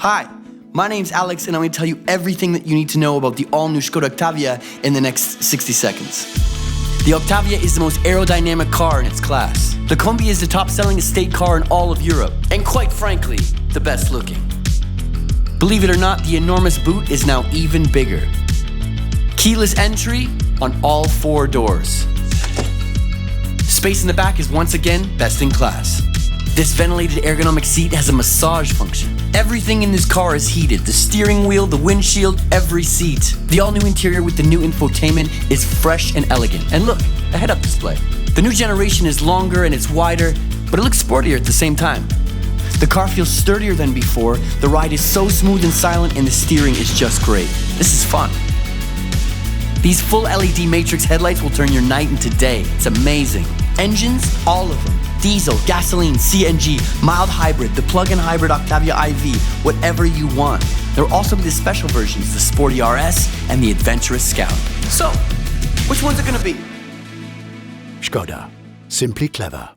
Hi, my name's Alex and I'm going to tell you everything that you need to know about the all-new ŠKODA OCTAVIA in the next 60 seconds. The Octavia is the most aerodynamic car in its class. The Combi is the top-selling estate car in all of Europe, and quite frankly, the best looking. Believe it or not, the enormous boot is now even bigger. Keyless entry on all 4 doors. Space in the back is once again best in class. This ventilated ergonomic seat has a massage function. Everything in this car is heated. The steering wheel, the windshield, every seat. The all-new interior with the new infotainment is fresh and elegant. And look, a head-up display. The new generation is longer and it's wider, but it looks sportier at the same time. The car feels sturdier than before, the ride is so smooth and silent, and the steering is just great. This is fun. These full LED matrix headlights will turn your night into day. It's amazing. Engines, all of them. Diesel, gasoline, CNG, mild hybrid, the plug-in hybrid Octavia IV, whatever you want. There will also be the special versions, the Sporty RS and the Adventurous Scout. So, which one's it gonna be? ŠKODA. Simply clever.